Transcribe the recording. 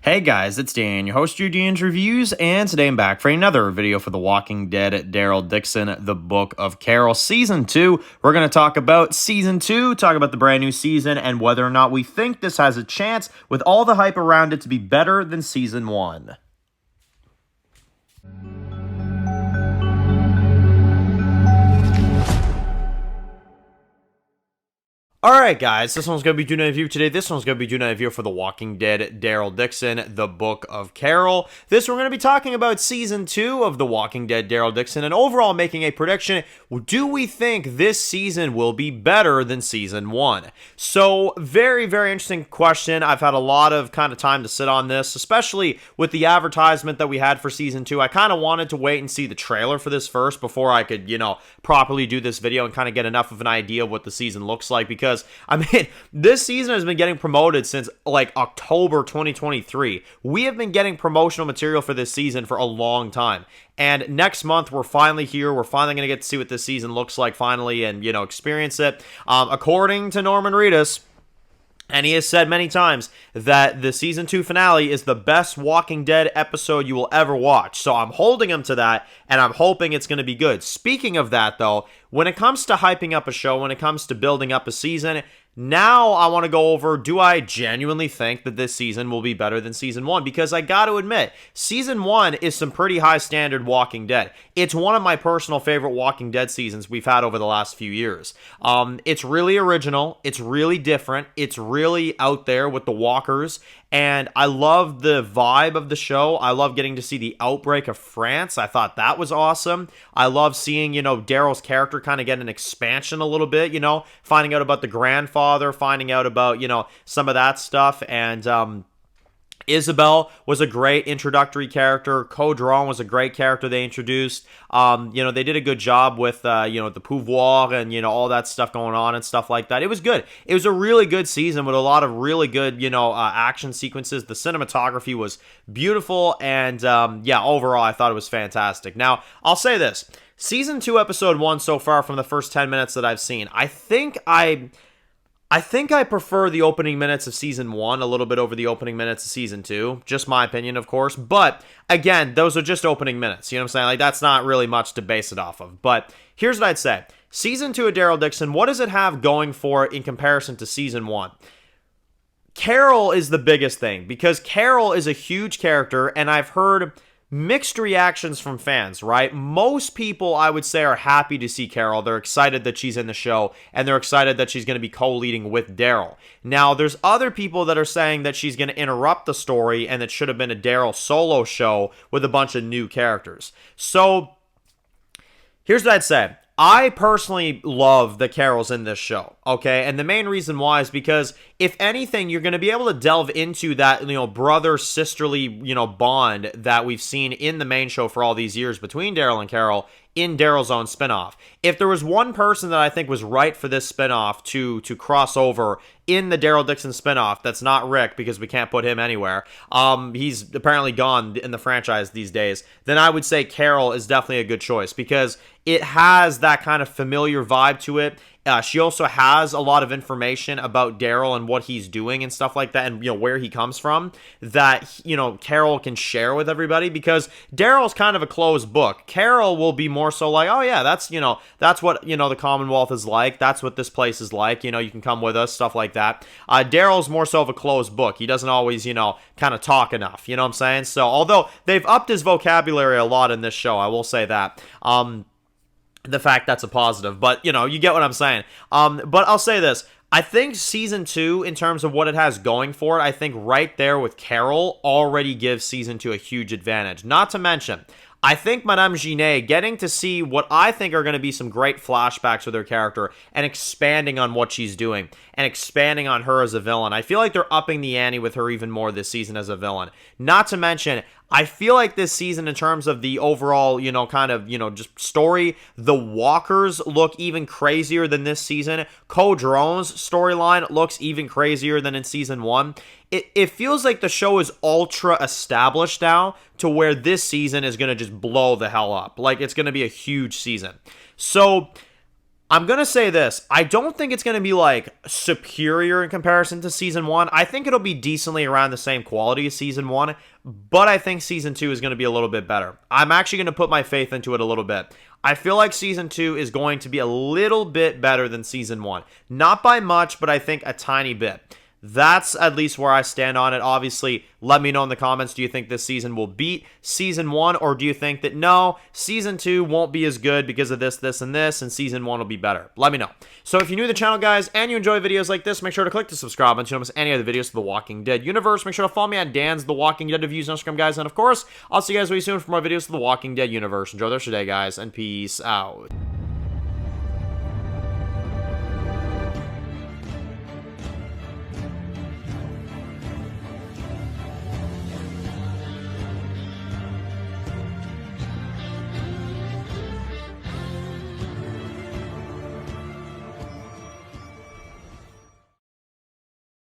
Hey guys, it's Dan, your host of Dan's Reviews, and today I'm back for another video for The Walking Dead, Daryl Dixon, The Book of Carol, Season 2. We're going to talk about Season 2, talk about the brand new season, and whether or not we think this has a chance, with all the hype around it, to be better than Season 1. Alright guys, this one's going to be doing a review today. This one's going to be doing a review for The Walking Dead, Daryl Dixon, The Book of Carol. We're going to be talking about Season 2 of The Walking Dead, Daryl Dixon, and overall making a prediction. Do we think this season will be better than Season 1? So, very, very interesting question. I've had a lot of time to sit on this, especially with the advertisement that we had for Season 2. I kind of wanted to wait and see the trailer for this first before I could, properly do this video and kind of get enough of an idea of what the season looks like, because this season has been getting promoted since like October 2023. We have been getting promotional material for this season for a long time. And next month, we're finally here. We're finally going to get to see what this season looks like finally and, experience it. According to Norman Reedus, and he has said many times that the Season 2 finale is the best Walking Dead episode you will ever watch. So I'm holding him to that, and I'm hoping it's going to be good. Speaking of that, though, when it comes to hyping up a show, when it comes to building up a season, now I want to go over, do I genuinely think that this season will be better than Season 1? Because I got to admit, Season 1 is some pretty high standard Walking Dead. It's one of my personal favorite Walking Dead seasons we've had over the last few years. It's really original. It's really different. It's really out there with the walkers. And I love the vibe of the show. I love getting to see the outbreak of France. I thought that was awesome. I love seeing, Daryl's character kind of get an expansion a little bit, finding out about the grandfather, finding out about, some of that stuff. And, Isabel was a great introductory character. Caudron was a great character they introduced. They did a good job with, the pouvoir and, all that stuff going on and stuff like that. It was good. It was a really good season with a lot of really good, action sequences. The cinematography was beautiful. And, overall, I thought it was fantastic. Now, I'll say this. Season 2, Episode 1 so far from the first 10 minutes that I've seen, I think I prefer the opening minutes of Season 1 a little bit over the opening minutes of Season 2. Just my opinion, of course. But, again, those are just opening minutes. You know what I'm saying? Like, that's not really much to base it off of. But here's what I'd say. Season 2 of Daryl Dixon, what does it have going for it in comparison to Season 1? Carol is the biggest thing, because Carol is a huge character, and I've heard mixed reactions from fans, right? Most people, I would say, are happy to see Carol. They're excited that she's in the show, and they're excited that she's going to be co-leading with Daryl. Now, there's other people that are saying that she's going to interrupt the story, and it should have been a Daryl solo show with a bunch of new characters. So, here's what I'd say. I personally love the Carols in this show, okay? And the main reason why is because, if anything, you're going to be able to delve into that, brother-sisterly, bond that we've seen in the main show for all these years between Daryl and Carol in Daryl's own spinoff. If there was one person that I think was right for this spinoff to cross over in the Daryl Dixon spinoff, that's not Rick, because we can't put him anywhere. He's apparently gone in the franchise these days. Then I would say Carol is definitely a good choice, because it has that kind of familiar vibe to it. She also has a lot of information about Daryl and what he's doing and stuff like that, and where he comes from, that Carol can share with everybody, because Daryl's kind of a closed book. Carol will be more so like, oh yeah, that's what the Commonwealth is like, that's what this place is like, you can come with us, stuff like that. Daryl's more so of a closed book. He doesn't always kind of talk enough, you know what I'm saying? So although they've upped his vocabulary a lot in this show, I will say that. The fact that's a positive, but you get what I'm saying. But I'll say this. I think Season 2, in terms of what it has going for it, I think right there with Carol already gives Season 2 a huge advantage. Not to mention, I think Madame Genet getting to see what I think are going to be some great flashbacks with her character and expanding on what she's doing and expanding on her as a villain. I feel like they're upping the ante with her even more this season as a villain. Not to mention, I feel like this season, in terms of the overall, just story, the walkers look even crazier than this season. Caudron's storyline looks even crazier than in Season 1. It feels like the show is ultra established now, to where this season is going to just blow the hell up. Like, it's going to be a huge season. So, I'm going to say this. I don't think it's going to be, like, superior in comparison to Season 1. I think it'll be decently around the same quality as Season 1, but I think Season 2 is going to be a little bit better. I'm actually going to put my faith into it a little bit. I feel like Season 2 is going to be a little bit better than Season 1. Not by much, but I think a tiny bit. That's at least where I stand on it. Obviously, let me know in the comments, do you think this season will beat Season 1, or do you think that, no, Season 2 won't be as good because of this, this, and this, and Season 1 will be better? Let me know. So if you're new to the channel, guys, and you enjoy videos like this, make sure to click the subscribe button so you don't miss any other videos of The Walking Dead universe. Make sure to follow me on Dan's The Walking Dead reviews on Instagram, guys, and of course, I'll see you guys really soon for more videos of The Walking Dead universe. Enjoy the rest of your day, guys, and peace out.